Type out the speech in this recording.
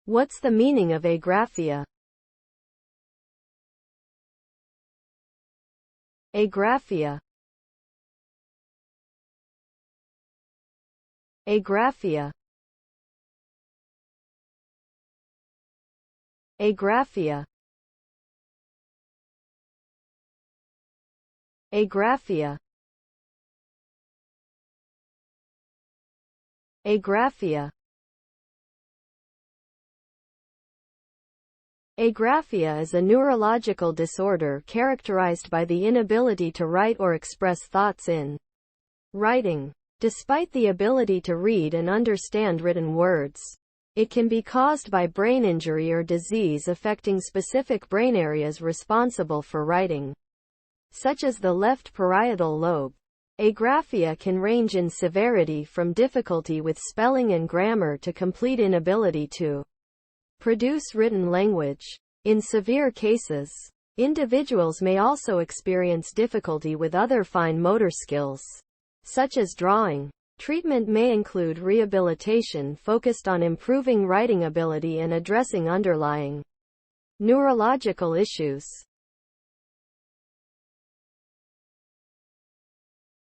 What's the meaning of agraphia? Agraphia. Agraphia. Agraphia. Agraphia. Agraphia. Agraphia is a neurological disorder characterized by the inability to write or express thoughts in writing. Despite the ability to read and understand written words, it can be caused by brain injury or disease affecting specific brain areas responsible for writing, such as the left parietal lobe. Agraphia can range in severity from difficulty with spelling and grammar to complete inability to produce written language. In severe cases, individuals may also experience difficulty with other fine motor skills, such as drawing. Treatment may include rehabilitation focused on improving writing ability and addressing underlying neurological issues.